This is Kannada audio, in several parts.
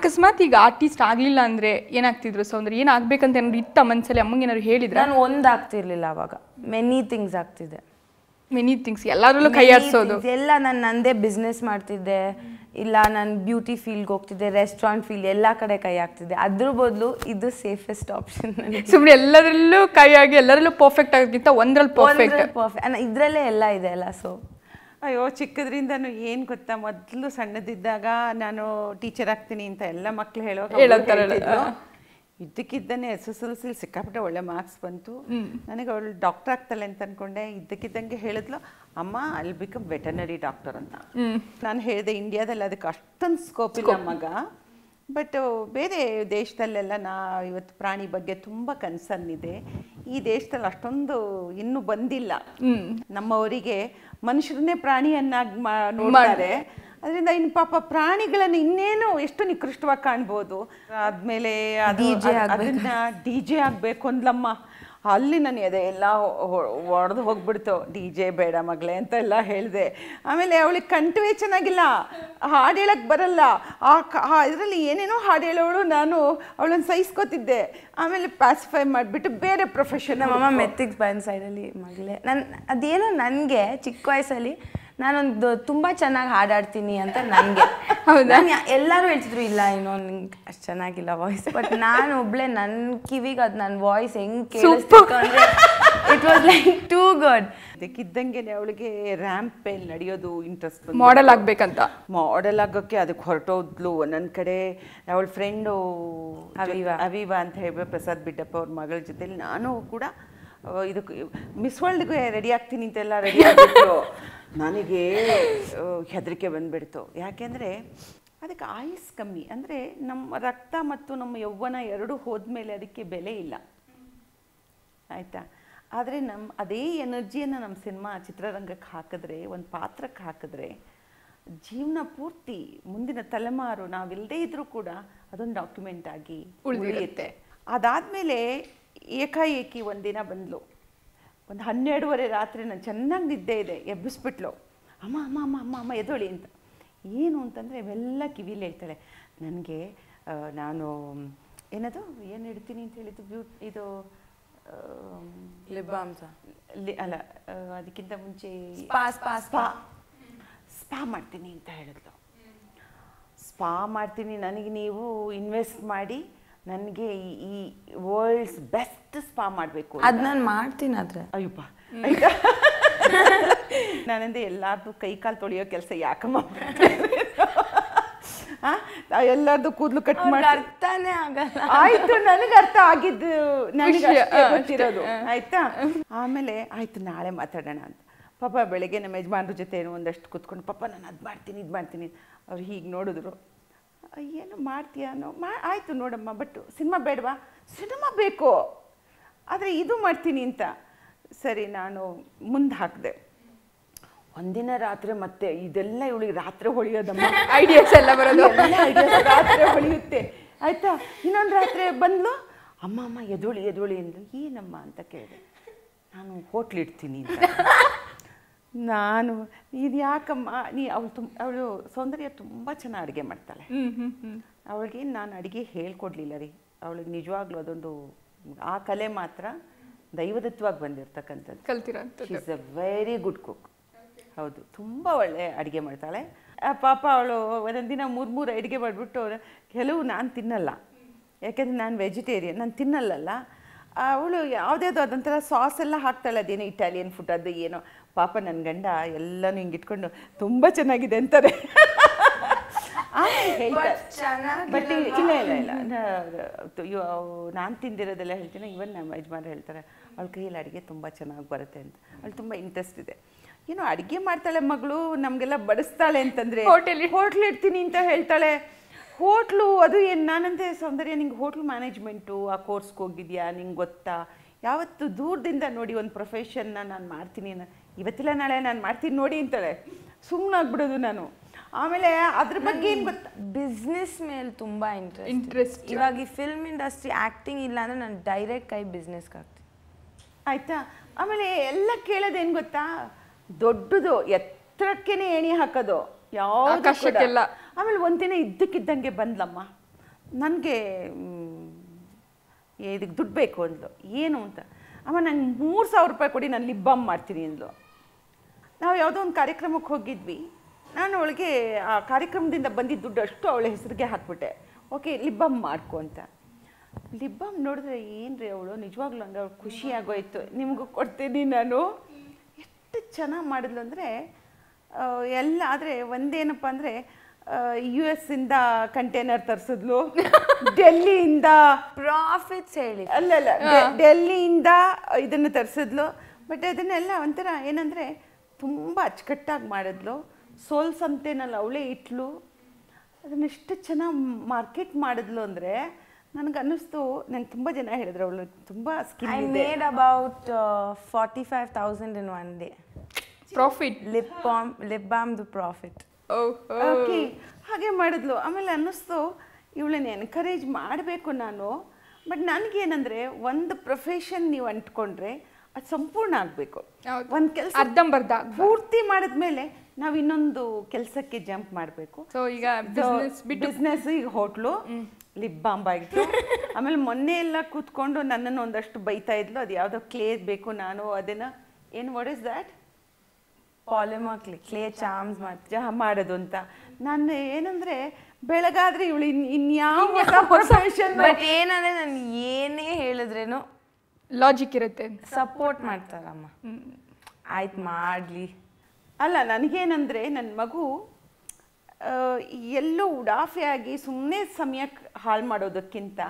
ಅಕಸ್ಮಾತ್ ಈಗ ಆರ್ಟಿಸ್ಟ್ ಆಗ್ಲಿಲ್ಲ ಅಂದ್ರೆ ಏನಾಗ್ತಿದ್ರು ಸೌಂದರ್ಯ? ಏನಾಗ್ಬೇಕಂತ ಏನಾದ್ರು ಇತ್ತ ಮನ್ಸಲ್ಲಿ? ಅಮ್ಮಂಗೆ ಏನಾದ್ರು ಹೇಳಿದ್ರ? ನಾನು ಒಂದಾಗ್ತಿರ್ಲಿಲ್ಲ ಅವಾಗ, ಮೆನಿ ಥಿಂಗ್ಸ್ ಆಗ್ತಿದೆ. ಮೆನಿ ಥಿಂಗ್ಸ್, ಎಲ್ಲರಲ್ಲೂ ಕೈ ಆಡಿಸೋದು ಎಲ್ಲ. ನಾನು ನಂದೇ ಬಿಸ್ನೆಸ್ ಮಾಡ್ತಿದ್ದೆ, ಇಲ್ಲ ನಾನು ಬ್ಯೂಟಿ ಫೀಲ್ಡ್ಗೆ ಹೋಗ್ತಿದ್ದೆ, ರೆಸ್ಟೋರೆಂಟ್ ಫೀಲ್ಡ್ ಎಲ್ಲ ಕಡೆ ಕೈ ಆಗ್ತಿದ್ದೆ. ಅದ್ರ ಬದಲು ಇದು ಸೇಫೆಸ್ಟ್ ಆಪ್ಷನ್. ಸುಮ್ಮನೆ ಎಲ್ಲದರಲ್ಲೂ ಕೈ ಆಗಿ ಎಲ್ಲರಲ್ಲೂ ಪರ್ಫೆಕ್ಟ್ ಆಗೋಕ್ಕಿಂತ ಒಂದ್ರಲ್ಲಿ ಪರ್ಫೆಕ್ಟ್. ಇದರಲ್ಲೇ ಎಲ್ಲ ಇದೆ ಅಲ್ಲ. ಸೊ ಅಯ್ಯೋ, ಚಿಕ್ಕದ್ರಿಂದನೂ ಏನು ಗೊತ್ತಾ, ಮೊದಲು ಸಣ್ಣದಿದ್ದಾಗ ನಾನು ಟೀಚರ್ ಆಗ್ತೀನಿ ಅಂತ ಎಲ್ಲ ಮಕ್ಳು ಹೇಳ್ತಿದ್ರು. ಇದ್ದಕ್ಕಿದ್ದಾನೆ SSLC ಸಿಕ್ಕಾಪಟ್ಟೆ ಒಳ್ಳೆ ಮಾರ್ಕ್ಸ್ ಬಂತು. ನನಗೆ ಅವಳು ಡಾಕ್ಟರ್ ಆಗ್ತಾಳೆ ಅಂತ ಅಂದ್ಕೊಂಡೆ. ಇದ್ದಕ್ಕಿದ್ದಂಗೆ ಹೇಳಿದ್ಲು, ಅಮ್ಮ ಅಲ್ಲಿ ಬಿಕಮ್ ವೆಟರ್ನರಿ ಡಾಕ್ಟರ್ ಅಂತ. ನಾನು ಹೇಳಿದೆ, ಇಂಡಿಯಾದಲ್ಲಿ ಅದಕ್ಕೆ ಅಷ್ಟೊಂದು ಸ್ಕೋಪ್ ಇಲ್ಲ ಮಗ, ಬಟ್ ಬೇರೆ ದೇಶದಲ್ಲೆಲ್ಲ ಇವತ್ತು ಪ್ರಾಣಿ ಬಗ್ಗೆ ತುಂಬ ಕನ್ಸರ್ನ್ ಇದೆ. ಈ ದೇಶದಲ್ಲಿ ಅಷ್ಟೊಂದು ಇನ್ನೂ ಬಂದಿಲ್ಲ. ನಮ್ಮವರಿಗೆ ಮನುಷ್ಯರನ್ನೇ ಪ್ರಾಣಿಯನ್ನಾಗಿ ನೋಡ್ತಾರೆ. ಅದರಿಂದ ಇನ್ನು ಪಾಪ ಪ್ರಾಣಿಗಳನ್ನು ಇನ್ನೇನು ಎಷ್ಟು ನಿಕೃಷ್ಟವಾಗಿ ಕಾಣ್ಬೋದು. ಆದಮೇಲೆ ಅದನ್ನ DJ ಆಗಬೇಕು ಅಂದ್ಲಮ್ಮ. ಅಲ್ಲಿ ನಾನು ಎಲ್ಲ ಒಡೆದು ಹೋಗ್ಬಿಡ್ತು. DJ ಬೇಡ ಮಗಳೇ ಅಂತೆಲ್ಲ ಹೇಳಿದೆ. ಆಮೇಲೆ ಅವಳಿಗೆ ಕಂಠವೇ ಚೆನ್ನಾಗಿಲ್ಲ, ಹಾಡು ಹೇಳಕ್ಕೆ ಬರಲ್ಲ. ಇದರಲ್ಲಿ ಏನೇನೋ ಹಾಡು ಹೇಳೋಳು. ನಾನು ಅವಳನ್ನು ಸಹಿಸ್ಕೋತಿದ್ದೆ. ಆಮೇಲೆ ಪ್ಯಾಸಿಫೈ ಮಾಡಿಬಿಟ್ಟು ಬೇರೆ ಪ್ರೊಫೆಷನ್. ನಮ್ಮಮ್ಮ ಮೆತ್ತಿಗೆ ಬನ್ ಸೈಡಲ್ಲಿ ಮಗಳೇ. ಅದೇನೋ ನನಗೆ ಚಿಕ್ಕ ವಯಸ್ಸಲ್ಲಿ ನಾನೊಂದು ತುಂಬ ಚೆನ್ನಾಗಿ ಹಾಡಾಡ್ತೀನಿ ಅಂತ ನನಗೆ. ಹೌದಾ? ಎಲ್ಲರೂ ಹೇಳ್ತಿದ್ರು, ಇಲ್ಲ ಏನೋ ನಿಂಗೆ ಅಷ್ಟು ಚೆನ್ನಾಗಿಲ್ಲ ವಾಯ್ಸ್. ಬಟ್ ನಾನು ಒಬ್ಳೆ ನನ್ನ ಕಿವಿಗೆ ಅದು ನನ್ನ ವಾಯ್ಸ್ ಹೆಂಗೆ ಕೇಳಿಸ್ತಿತ್ತು ಅಂದರೆ it was like too good. ಅದಕ್ಕಿದ್ದಂಗೆ ಅವಳಿಗೆ ರ್ಯಾಂಪ್ ಮೇಲೆ ನಡೆಯೋದು ಇಂಟ್ರೆಸ್ಟ್. ಮಾಡೆಲ್ ಆಗಬೇಕಂತ. ಮಾಡೆಲ್ ಆಗೋಕ್ಕೆ ಅದಕ್ಕೆ ಹೊರಟೋದ್ಲು. ನನ್ನ ಕಡೆ ಅವಳ ಫ್ರೆಂಡು ಅವೀವಾ ಅಂತ ಹೇಳಿ ಪ್ರಸಾದ್ ಬಿಡ್ಡಪ್ಪ ಅವ್ರ ಮಗಳ ಜೊತೆಲಿ ನಾನು ಕೂಡ ಇದಕ್ಕೆ ಮಿಸ್ ವರ್ಲ್ಡ್ಗೆ ರೆಡಿ ಆಗ್ತೀನಿ ಅಂತೆಲ್ಲ ರೆಡಿ ಆಗಿತ್ತು. ನನಗೆ ಹೆದರಿಕೆ ಬಂದುಬಿಡ್ತು. ಯಾಕೆಂದರೆ ಅದಕ್ಕೆ ಆಯುಸ್ ಕಮ್ಮಿ. ಅಂದರೆ ನಮ್ಮ ರಕ್ತ ಮತ್ತು ನಮ್ಮ ಯೌವನ ಎರಡೂ ಹೋದ್ಮೇಲೆ ಅದಕ್ಕೆ ಬೆಲೆ ಇಲ್ಲ, ಆಯಿತಾ? ಆದರೆ ಅದೇ ಎನರ್ಜಿಯನ್ನು ನಮ್ಮ ಸಿನಿಮಾ ಚಿತ್ರರಂಗಕ್ಕೆ ಹಾಕಿದ್ರೆ, ಒಂದು ಪಾತ್ರಕ್ಕೆ ಹಾಕಿದ್ರೆ ಜೀವನ ಪೂರ್ತಿ ಮುಂದಿನ ತಲೆಮಾರು ನಾವಿಲ್ಲದೇ ಇದ್ದರೂ ಕೂಡ ಅದೊಂದು ಡಾಕ್ಯುಮೆಂಟ್ ಆಗಿ ಉಳಿಯುತ್ತೆ. ಅದಾದಮೇಲೆ ಏಕಾಏಕಿ ಒಂದಿನ ಬಂದಳು. ಒಂದು 12:30 ರಾತ್ರಿ ನಾನು ಚೆನ್ನಾಗಿ ನಿದ್ದೆ ಇದೆ, ಎಬ್ಬಿಸ್ಬಿಟ್ಲು. ಅಮ್ಮ ಅಮ್ಮ ಅಮ್ಮ ಅಮ್ಮ ಅಮ್ಮ ಎದೊಳಿ ಅಂತ. ಏನು ಅಂತಂದರೆ ಇವೆಲ್ಲ ಕಿವಿಲಿ ಹೇಳ್ತಾಳೆ ನನಗೆ. ನಾನು ಏನದು ಏನು ಇಡ್ತೀನಿ ಅಂತ ಹೇಳಿದ್ದು, ಇದು ಲಿಪ್ ಬಾಮ್ ಅಲ್ಲ, ಅದಕ್ಕಿಂತ ಮುಂಚೆ ಸ್ಪಾ ಮಾಡ್ತೀನಿ ಅಂತ ಹೇಳಿದ್ಲು. ಸ್ಪಾ ಮಾಡ್ತೀನಿ, ನನಗೆ ನೀವು ಇನ್ವೆಸ್ಟ್ ಮಾಡಿ ನನಗೆ ಈ ವರ್ಲ್ಡ್ಸ್ ಬೆಸ್ಟ್ ಸ್ಪಾ ಮಾಡಬೇಕು. ಅದು ನಾನು ಮಾಡ್ತೀನಿ. ಆದರೆ ಅಯ್ಯಪ್ಪ, ಆಯ್ತಾ? ನಾನಂದ್ರೆ ಎಲ್ಲಾರ್ದು ಕೈ ಕಾಲು ತೊಳೆಯೋ ಕೆಲಸ ಯಾಕಮ್ಮ, ಎಲ್ಲಾರ್ದು ಕೂದಲು ಕಟ್ ಮಾಡಿ ಅರ್ಥನೇ ಆಗಲ್ಲ. ಆಯ್ತು, ನನಗೆ ಅರ್ಥ ಆಗಿದ್ದು, ನನಗೆ ಗೊತ್ತಿರೋದು, ಆಯ್ತಾ? ಆಮೇಲೆ ಆಯ್ತು ನಾಳೆ ಮಾತಾಡೋಣ ಅಂತ. ಪಾಪ ಬೆಳಗ್ಗೆ ನಮ್ಮ ಯಜಮಾನ್ರ ಜೊತೆ ಏನೋ ಒಂದಷ್ಟು ಕೂತ್ಕೊಂಡು, ಪಾಪ ನಾನು ಅದು ಮಾಡ್ತೀನಿ ಇದು ಮಾಡ್ತೀನಿ. ಅವ್ರು ಹೀಗೆ ನೋಡಿದ್ರು, ಏನು ಮಾಡ್ತೀಯಾನೋ ಆಯಿತು ನೋಡಮ್ಮ, ಬಟ್ ಸಿನಿಮಾ ಬೇಡವಾ? ಸಿನಿಮಾ ಬೇಕು, ಆದರೆ ಇದು ಮಾಡ್ತೀನಿ ಅಂತ. ಸರಿ, ನಾನು ಮುಂದೆ ಹಾಕಿದೆ. ಒಂದಿನ ರಾತ್ರಿ ಮತ್ತೆ ಇದೆಲ್ಲ ಇವಳಿಗೆ ರಾತ್ರಿ ಹೊಳೆಯೋದಮ್ಮ, ಐಡಿಯಾಸ್ ಎಲ್ಲ ಬರೋದು, ರಾತ್ರಿ ಹೊಳೆಯುತ್ತೆ, ಆಯಿತಾ? ಇನ್ನೊಂದು ರಾತ್ರಿ ಬಂದ್ಲು, ಅಮ್ಮ ಅಮ್ಮ ಎದೊಳಿ ಅಂದ್ಲು. ಏನಮ್ಮ ಅಂತ ಕೇಳಿದೆ. ನಾನು ಹೋಟ್ಲ್ ಇಡ್ತೀನಿ ಅಂತ. ನಾನು ಇದು ಯಾಕಮ್ಮ ಅವಳು ಸೌಂದರ್ಯ ತುಂಬ ಚೆನ್ನಾಗಿ ಅಡುಗೆ ಮಾಡ್ತಾಳೆ. ಅವಳಿಗೆ ನಾನು ಅಡುಗೆ ಹೇಳ್ಕೊಡ್ಲಿಲ್ಲ ರೀ. ಅವಳಿಗೆ ನಿಜವಾಗ್ಲೂ ಅದೊಂದು ಆ ಕಲೆ ಮಾತ್ರ ದೈವದತ್ವವಾಗಿ ಬಂದಿರ್ತಕ್ಕಂಥದ್ದು. ಕಲ್ತಿರೋಂಥದ್ದು. Is a very good cook. ಹೌದು, ತುಂಬ ಒಳ್ಳೆ ಅಡುಗೆ ಮಾಡ್ತಾಳೆ. ಪಾಪ ಅವಳು ಒಂದೊಂದಿನ 3 ಅಡುಗೆ ಮಾಡಿಬಿಟ್ಟು, ಕೆಲವು ನಾನು ತಿನ್ನಲ್ಲ, ಯಾಕೆಂದರೆ ನಾನು ವೆಜಿಟೇರಿಯನ್, ನಾನು ತಿನ್ನಲ್ಲ. ಅವಳು ಯಾವುದ್ಯಾವುದೋ ಅದೊಂಥರ ಸಾಸ್ ಎಲ್ಲ ಹಾಕ್ತಾಳೆ, ಅದೇನೋ ಇಟಾಲಿಯನ್ ಫುಡ್ ಅದು ಏನೋ. ಪಾಪ ನನ್ನ ಗಂಡ ಎಲ್ಲನೂ ಹಿಂಗೆ ಇಟ್ಕೊಂಡು ತುಂಬ ಚೆನ್ನಾಗಿದೆ ಅಂತಾರೆ. ಹೇಳ್ತಾರೆ, ಬಟ್ ಇಲ್ಲ ಇಲ್ಲ ಇಲ್ಲ, ನಾನು ತಿಂದಿರೋದೆಲ್ಲ ಹೇಳ್ತೀನಿ. ಇವನ್ ನಮ್ಮ ಯಜಮಾನ್ರು ಹೇಳ್ತಾರೆ, ಅವಳ ಕೈಯಲ್ಲಿ ಅಡುಗೆ ತುಂಬ ಚೆನ್ನಾಗಿ ಬರುತ್ತೆ ಅಂತ. ಅವಳು ತುಂಬ ಇಂಟ್ರೆಸ್ಟ್ ಇದೆ. ಏನೋ ಅಡುಗೆ ಮಾಡ್ತಾಳೆ ಮಗಳು, ನಮಗೆಲ್ಲ ಬಡಿಸ್ತಾಳೆ ಅಂತಂದರೆ ಹೋಟ್ಲ್ ಇಡ್ತೀನಿ ಅಂತ ಹೇಳ್ತಾಳೆ. ಹೋಟ್ಲು ಅದು ಏನು? ನಾನಂತೆ ಸೌಂದರ್ಯ, ನಿಂಗೆ ಹೋಟ್ಲ್ ಮ್ಯಾನೇಜ್ಮೆಂಟು ಆ ಕೋರ್ಸ್ಗೆ ಹೋಗಿದ್ಯಾ, ನಿಂಗೆ ಗೊತ್ತಾ? ಯಾವತ್ತು ದೂರದಿಂದ ನೋಡಿ ಒಂದು ಪ್ರೊಫೆಷನ್ನ ನಾನು ಮಾಡ್ತೀನಿ, ಇವತ್ತಿಲ್ಲ ನಾಳೆ ನಾನು ಮಾಡ್ತೀನಿ ನೋಡಿ ಅಂತಾಳೆ. ಸುಮ್ಮನಾಗ್ಬಿಡೋದು ನಾನು. ಆಮೇಲೆ ಅದ್ರ ಬಗ್ಗೆ ಏನು ಗೊತ್ತಾ, ಬಿಸ್ನೆಸ್ ಮೇಲೆ ತುಂಬ ಇಂಟ್ರೆಸ್ಟ್. ಇವಾಗ ಈ ಫಿಲ್ಮ್ ಇಂಡಸ್ಟ್ರಿ ಆ್ಯಕ್ಟಿಂಗ್ ಇಲ್ಲ ಅಂದರೆ ನಾನು ಡೈರೆಕ್ಟ್ ಕೈ ಬಿಸ್ನೆಸ್ಗೆ ಆಗ್ತೀನಿ, ಆಯಿತಾ? ಆಮೇಲೆ ಎಲ್ಲ ಕೇಳೋದೇನು ಗೊತ್ತಾ, ದೊಡ್ಡದು ಎತ್ತರಕ್ಕೇನೆ ಏಣಿ ಹಾಕೋದು, ಯಾವುದಕ್ಕೆಲ್ಲ. ಆಮೇಲೆ ಒಂದಿನ ಇದ್ದಕ್ಕಿದ್ದಂಗೆ ಬಂದ್ಲಮ್ಮ, ನನಗೆ ಇದಕ್ಕೆ ದುಡ್ಡು ಬೇಕು ಅಂದ್ಲು. ಏನು ಅಂತ, ಅಮ್ಮ ನಂಗೆ 3,000 ರೂಪಾಯಿ ಕೊಡಿ, ನಾನು ಲಿಪ್ ಬಾಮ್ ಮಾಡ್ತೀನಿ ಅಂದ್ಲು. ನಾವು ಯಾವುದೋ ಒಂದು ಕಾರ್ಯಕ್ರಮಕ್ಕೆ ಹೋಗಿದ್ವಿ. ನಾನು ಅವಳಿಗೆ ಆ ಕಾರ್ಯಕ್ರಮದಿಂದ ಬಂದಿದ್ದ ದುಡ್ಡು ಅಷ್ಟು ಅವಳ ಹೆಸರಿಗೆ ಹಾಕ್ಬಿಟ್ಟೆ. ಓಕೆ ಲಿಪ್ ಬಾಮ್ ಮಾಡ್ಕೊ ಅಂತ. ಲಿಪ್ ಬಾಮ್ ನೋಡಿದ್ರೆ ಏನು ರೀ ಅವಳು, ನಿಜವಾಗ್ಲೂ ಹಂಗೆ ಅವಳು ಖುಷಿ ಆಗೋಯ್ತು. ನಿಮಗೂ ಕೊಡ್ತೀನಿ ನಾನು. ಎಷ್ಟು ಚೆನ್ನಾಗಿ ಮಾಡಿದ್ಲು ಅಂದರೆ ಎಲ್ಲ. ಆದರೆ ಒಂದೇನಪ್ಪ ಅಂದರೆ US ಇಂದ ಕಂಟೈನರ್ ತರಿಸಿದ್ಲು, ಡೆಲ್ಲಿಯಿಂದ ಪ್ರಾಫಿಟ್ಸ್ ಹೇಳಿ ಅಲ್ಲಲ್ಲ ಡೆಲ್ಲಿಯಿಂದ ಇದನ್ನು ತರಿಸಿದ್ಲು. ಬಟ್ ಅದನ್ನೆಲ್ಲ ಒಂಥರ ಏನಂದರೆ ತುಂಬ ಅಚ್ಚುಕಟ್ಟಾಗಿ ಮಾಡಿದ್ಲು. ಸೋಲ್ ಸಂತೆನಲ್ಲಿ ಅವಳೇ ಇಟ್ಲು. ಅದನ್ನೆಷ್ಟು ಚೆನ್ನಾಗಿ ಮಾರ್ಕೆಟ್ ಮಾಡಿದ್ಲು ಅಂದರೆ ನನಗೆ ಅನ್ನಿಸ್ತು. ನಂಗೆ ತುಂಬ ಜನ ಹೇಳಿದ್ರು ಅವಳು ತುಂಬ ಸ್ಕಿಲ್ ಇದೆ. I made about 45,000 in one day. Profit. Lip ಬಾಮ್ದು ಪ್ರಾಫಿಟ್. ಓಕೆ ಹಾಗೆ ಮಾಡಿದ್ಲು. ಆಮೇಲೆ ಅನ್ನಿಸ್ತು ಇವಳನ್ನ ಎನ್ಕರೇಜ್ ಮಾಡಬೇಕು ನಾನು. ಬಟ್ ನನಗೇನಂದರೆ ಒಂದು ಪ್ರೊಫೆಷನ್ ನೀವು ಅಂಟ್ಕೊಂಡ್ರೆ ಅದು ಸಂಪೂರ್ಣ ಆಗಬೇಕು. ಒಂದು ಕೆಲಸ ಅರ್ಧಂಬರ್ಧ ಪೂರ್ತಿ ಮಾಡಿದ್ಮೇಲೆ ನಾವು ಇನ್ನೊಂದು ಕೆಲಸಕ್ಕೆ ಜಂಪ್ ಮಾಡಬೇಕು. ಸೊ ಈಗ ಬಿಸ್ನೆಸ್ ಈಗ ಹೋಟ್ಲು, ಲಿಪ್ ಬಾಂಬ್ ಆಗಿತ್ತು. ಆಮೇಲೆ ಮೊನ್ನೆ ಎಲ್ಲ ಕೂತ್ಕೊಂಡು ನನ್ನನ್ನು ಒಂದಷ್ಟು ಬೈತಾ ಇದ್ಲು. ಅದು ಯಾವುದೋ ಕ್ಲೇ ಬೇಕು, ನಾನು ಅದನ್ನು ಏನು what is that polymer clay charms ಮಾಡೋದು ಅಂತ. ನಾನು ಏನಂದರೆ ಬೆಳಗಾದ್ರೆ ಇವಳು ಇನ್ಯಾವ ಪ್ರೊಫೆಷನ್. ಬಟ್ ಏನಂದ್ರೆ ನಾನು ಏನೇ ಹೇಳಿದ್ರೇನು ಲಾಜಿಕ್ ಇರುತ್ತೆ, ಸಪೋರ್ಟ್ ಮಾಡ್ತಾರಮ್ಮ. ಆಯ್ತು ಮಾಡಲಿ. ಅಲ್ಲ ನನಗೇನಂದರೆ ನನ್ನ ಮಗು ಎಲ್ಲೋ ಉಡಾಫೆಯಾಗಿ ಸುಮ್ಮನೆ ಸಮಯಕ್ಕೆ ಹಾಳು ಮಾಡೋದಕ್ಕಿಂತ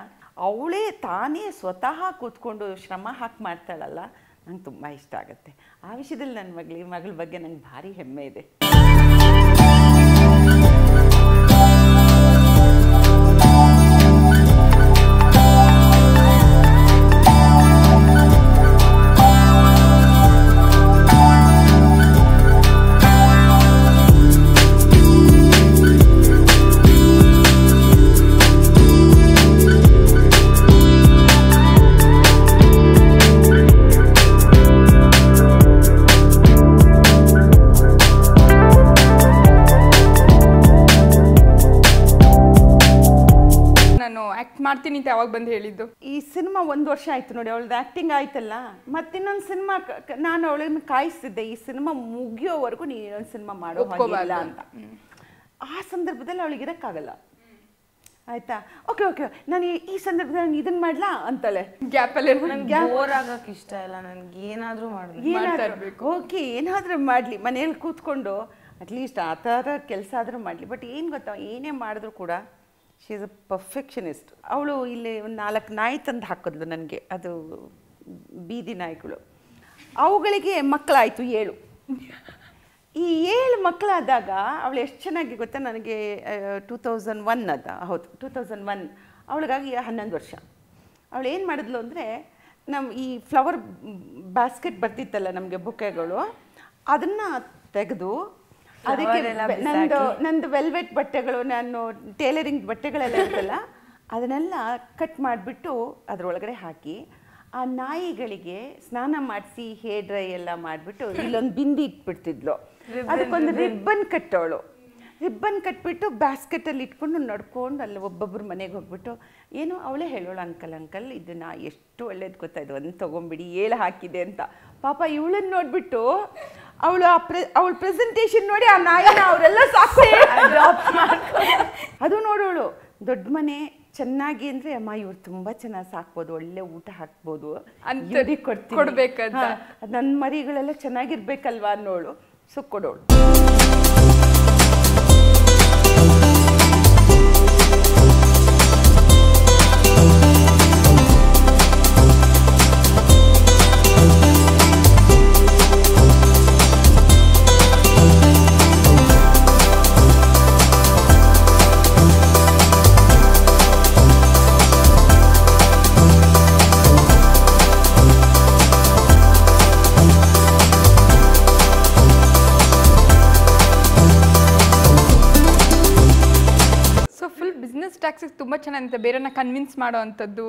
ಅವಳೇ ತಾನೇ ಸ್ವತಃ ಕೂತ್ಕೊಂಡು ಶ್ರಮ ಹಾಕಿ ಮಾಡ್ತಾಳಲ್ಲ, ನಂಗೆ ತುಂಬ ಇಷ್ಟ ಆಗುತ್ತೆ. ಆ ವಿಷಯದಲ್ಲಿ ನನ್ನ ಮಗಳ ಬಗ್ಗೆ ನಂಗೆ ಭಾರಿ ಹೆಮ್ಮೆ ಇದೆ. ಮಾಡ್ತೀನಿ ಅಂತ ಯಾವಾಗ ಬಂದು ಹೇಳಿದ್ದು? ಈ ಸಿನಿಮಾ 1 ವರ್ಷ ಆಯ್ತು ನೋಡಿ, ಅವಳದ್ದು ಆ್ಯಕ್ಟಿಂಗ್ ಆಯ್ತಲ್ಲ. ಮತ್ತಿನ್ನೊಂದು ಸಿನಿಮಾ ನಾನು ಅವಳನ್ನು ಕಾಯಿಸ್ತಿದ್ದೆ, ಈ ಸಿನಿಮಾ ಮುಗಿಯೋವರೆಗೂ ನೀನು ಇನ್ನೊಂದು ಸಿನಿಮಾ ಮಾಡೋ ಹಾಗಿಲ್ಲ ಅಂತ. ಆ ಸಂದರ್ಭದಲ್ಲಿ ಅವಳಿಗೆ ಇರೋಕ್ಕಾಗಲ್ಲ. ಆಯ್ತಾ, ಓಕೆ ಓಕೆ ನಾನು ಈ ಸಂದರ್ಭದಲ್ಲಿ ನಾನು ಇದನ್ನು ಮಾಡಲಾ ಅಂತಾಳೆ. ಗ್ಯಾಪಲ್ಲಿ ನನಗೆ ಬೋರ್ ಆಗೋಕ್ಕೆ ಇಷ್ಟ ಇಲ್ಲ, ನನಗೆ ಏನಾದರೂ ಮಾಡಬೇಕು. ಓಕೆ ಏನಾದರೂ ಮಾಡಲಿ, ಮನೇಲಿ ಕೂತ್ಕೊಂಡು ಅಟ್ಲೀಸ್ಟ್ ಆ ಥರ ಕೆಲಸ ಆದರೂ ಮಾಡಲಿ. ಬಟ್ ಏನು ಗೊತ್ತಾ, ಏನೇ ಮಾಡಿದ್ರು ಕೂಡ ಶಿ ಈಸ್ ಅ ಪರ್ಫೆಕ್ಷನಿಸ್ಟ್. ಅವಳು ಇಲ್ಲಿ ಒಂದು 4 ನಾಯಿ ತಂದು ಹಾಕಿದ್ಲು ನನಗೆ, ಅದು ಬೀದಿ ನಾಯಿಗಳು. ಅವುಗಳಿಗೆ ಮಕ್ಕಳಾಯಿತು 7. ಈ 7 ಮಕ್ಕಳಾದಾಗ ಅವಳು ಎಷ್ಟು ಚೆನ್ನಾಗಿ ಗೊತ್ತಾ, ನನಗೆ 2001 ಅದ, ಹೌದು 2001, ಅವಳಿಗಾಗಿ 11 ವರ್ಷ. ಅವಳು ಏನು ಮಾಡಿದ್ಲು ಅಂದರೆ, ನಮ್ಮ ಈ ಫ್ಲವರ್ ಬಾಸ್ಕೆಟ್ ಬರ್ತಿತ್ತಲ್ಲ ನಮಗೆ ಬುಕ್ಕೆಗಳು, ಅದನ್ನು ತೆಗೆದು ಅದಕ್ಕೆ ನಂದು ವೆಲ್ವೆಟ್ ಬಟ್ಟೆಗಳು, ನಾನು ಟೇಲರಿಂಗ್ ಬಟ್ಟೆಗಳೆಲ್ಲ ಇರ್ತಲ್ಲ, ಅದನ್ನೆಲ್ಲ ಕಟ್ ಮಾಡಿಬಿಟ್ಟು ಅದರೊಳಗಡೆ ಹಾಕಿ ಆ ನಾಯಿಗಳಿಗೆ ಸ್ನಾನ ಮಾಡಿಸಿ ಹೇರ್ ಡ್ರೈ ಎಲ್ಲ ಮಾಡಿಬಿಟ್ಟು ಇಲ್ಲೊಂದು ಬಿಂದಿ ಇಟ್ಬಿಡ್ತಿದ್ಲು. ಅದಕ್ಕೊಂದು ರಿಬ್ಬನ್ ಕಟ್ಟೋಳು. ರಿಬ್ಬನ್ ಕಟ್ಬಿಟ್ಟು ಬ್ಯಾಸ್ಕೆಟಲ್ಲಿ ಇಟ್ಕೊಂಡು ನಡ್ಕೊಂಡು ಅಲ್ಲಿ ಒಬ್ಬೊಬ್ಬರು ಮನೆಗೆ ಹೋಗ್ಬಿಟ್ಟು ಏನು ಅವಳೇ ಹೇಳೋಳು, ಅಂಕಲ್ ಇದನ್ನು ಎಷ್ಟು ಒಳ್ಳೇದು ಗೊತ್ತಾ, ಇದು ಒಂದು ತೊಗೊಂಬಿಡಿ 7 ಹಾಕಿದೆ ಅಂತ. ಪಾಪ ಇವಳನ್ನು ನೋಡಿಬಿಟ್ಟು ಅವಳ ಪ್ರೆಸೆಂಟೇಷನ್ ನೋಡಿ ಆ ನಾಯಿನ ಅವರೆಲ್ಲ ಸಾಕು ಅದು ನೋಡೋಳು. ದೊಡ್ಡ ಮನೆ ಚೆನ್ನಾಗಿ ಅಂದರೆ ಅಮ್ಮ ಇವ್ರು ತುಂಬ ಚೆನ್ನಾಗಿ ಸಾಕ್ಬೋದು, ಒಳ್ಳೆ ಊಟ ಹಾಕ್ಬೋದು ಅಂತ ಕೊಡ್ಬೇಕಂತ, ನನ್ನ ಮರಿಗಳೆಲ್ಲ ಚೆನ್ನಾಗಿರ್ಬೇಕಲ್ವಾ ಅನ್ನೋಳು. ಸೊ ಕೊಡೋಳು. ಟ್ಯಾಕ್ಸಿಗೆ ತುಂಬ ಚೆನ್ನಾಗಿರುತ್ತೆ, ಬೇರೆನ ಕನ್ವಿನ್ಸ್ ಮಾಡೋ ಅಂಥದ್ದು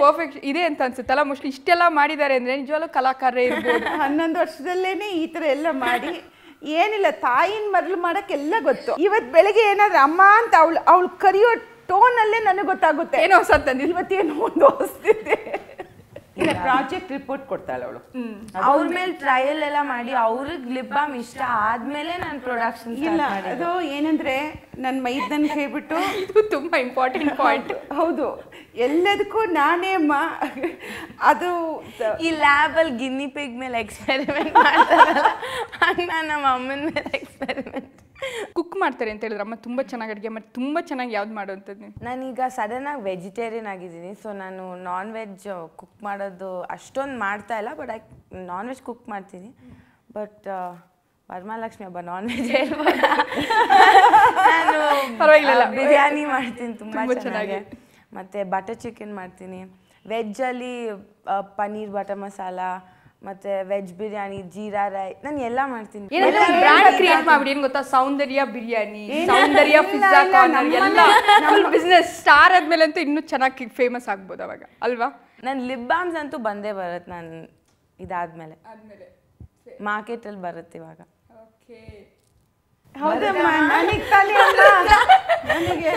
ಪರ್ಫೆಕ್ಟ್ ಇದೆ ಅಂತ ಅನ್ಸುತ್ತಲ್ಲ. ಮೋಸ್ಟ್ಲಿ ಇಷ್ಟೆಲ್ಲ ಮಾಡಿದ್ದಾರೆ ಅಂದರೆ ನಿಜವಾಗ್ಲೂ ಕಲಾಕಾರರೇ ಇರ್ಬೋದು. 11 ವರ್ಷದಲ್ಲೇ ಈ ಥರ ಎಲ್ಲ ಮಾಡಿ ಏನಿಲ್ಲ, ತಾಯಿನ ಮರಳು ಮಾಡೋಕ್ಕೆಲ್ಲ ಗೊತ್ತು. ಇವತ್ತು ಬೆಳಗ್ಗೆ ಏನಾದರೂ ಅಮ್ಮ ಅಂತ ಅವಳು ಕರೆಯೋ ಟೋನಲ್ಲೇ ನನಗೆ ಗೊತ್ತಾಗುತ್ತೆ ಏನೋ ಹೊಸ ತಂದಿಲ್ಲ. ಇವತ್ತೇನು ಒಂದು ಹೊಸ್ತಿದೆ. ಇಲ್ಲ ಪ್ರಾಜೆಕ್ಟ್ ರಿಪೋರ್ಟ್ ಕೊಡ್ತಾಳೆ ಅವಳು. ಅವ್ರ ಮೇಲೆ ಟ್ರಯಲ್ ಎಲ್ಲ ಮಾಡಿ ಅವ್ರಿಗೆ ಲಿಪ್ ಬಾಮ್ ಇಷ್ಟ ಆದ್ಮೇಲೆ ನಾನು ಪ್ರೊಡಕ್ಷನ್ ಇಲ್ಲ ಅದು ಏನಂದ್ರೆ ನನ್ನ ಮೈದನ್ ಹೇಳ್ಬಿಟ್ಟು ಇದು ತುಂಬಾ ಇಂಪಾರ್ಟೆಂಟ್ ಪಾಯಿಂಟ್. ಹೌದು, ಎಲ್ಲದಕ್ಕೂ ನಾನೇ ಅದು ಈ ಲ್ಯಾಬಲ್ಲಿ ಗಿನ್ನಿ ಪಿಗ್ ಮೇಲೆ ಎಕ್ಸ್ಪೆರಿಮೆಂಟ್ ಮಾಡ್ತಾರಲ್ಲ ಹಂಗೆ ನಾನು ನಮ್ಮ ಅಮ್ಮನ ಮೇಲೆ ಎಕ್ಸ್ಪೆರಿಮೆಂಟ್. ಕುಕ್ ಮಾಡ್ತಾರೆ ಅಂತ ಹೇಳಿದ್ರೆ ಅಮ್ಮ ತುಂಬ ಚೆನ್ನಾಗಿ ಅಡುಗೆ ಮಾಡಿ ತುಂಬ ಚೆನ್ನಾಗಿ ಯಾವ್ದು ಮಾಡೋವಂಥದ್ದು ನೀವು? ನಾನೀಗ ಸಡನ್ನಾಗಿ ವೆಜಿಟೇರಿಯನ್ ಆಗಿದ್ದೀನಿ, ಸೊ ನಾನು ನಾನ್ ವೆಜ್ ಕುಕ್ ಮಾಡೋದು ಅಷ್ಟೊಂದು ಮಾಡ್ತಾ ಇಲ್ಲ. ಬಟ್ ನಾನ್ ವೆಜ್ ಕುಕ್ ಮಾಡ್ತೀನಿ. ಬಟ್ ವರಮಹಾಲಕ್ಷ್ಮಿ ಹಬ್ಬ ನಾನ್ ವೆಜ್ ನಾನು ಪರವಾಗಿಲ್ಲ, ಬಿರಿಯಾನಿ ಮಾಡ್ತೀನಿ ತುಂಬ ಚೆನ್ನಾಗಿ. ಮತ್ತು ಬಟರ್ ಚಿಕನ್ ಮಾಡ್ತೀನಿ. ವೆಜ್ಜಲ್ಲಿ ಪನ್ನೀರ್ ಬಟರ್ ಮಸಾಲ, ಮತ್ತೆ ವೆಜ್ ಬಿರಿಯಾನಿ, ಜೀರಾ ರೈ, ನಾನು ಎಲ್ಲ ಮಾಡ್ತೀನಿ. ಬ್ರ್ಯಾಂಡ್ ಕ್ರಿಯೇಟ್ ಮಾಡ್ಬಿಡಿ. ಏನು ಗೊತ್ತಾ, ಸೌಂದರ್ಯ ಬಿರಿಯಾನಿ, ಸೌಂದರ್ಯ ಪಿಜ್ಜಾ ಕಾರ್ನರ್ ಎಲ್ಲ ಫುಲ್ ಬಿಸ್ನೆಸ್ ಸ್ಟಾರ್ ಆದ್ಮೇಲೆ ಅಂತೂ ಇನ್ನೂ ಚೆನ್ನಾಗಿ ಫೇಮಸ್ ಆಗ್ಬೋದು ಅವಾಗ ಅಲ್ವಾ? ನನ್ನ ಲಿಪ್ ಬಾಮ್ಸ್ ಅಂತೂ ಬಂದೇ ಬರುತ್ತೆ. ನಾನು ಇದಾದ್ಮೇಲೆ ಮಾರ್ಕೆಟಲ್ಲಿ ಬರುತ್ತೆ ಇವಾಗ. ಹೌದಮ್ಮ, ನನಗೆ ತಲೆ ಅಲ್ಲ ನನಗೆ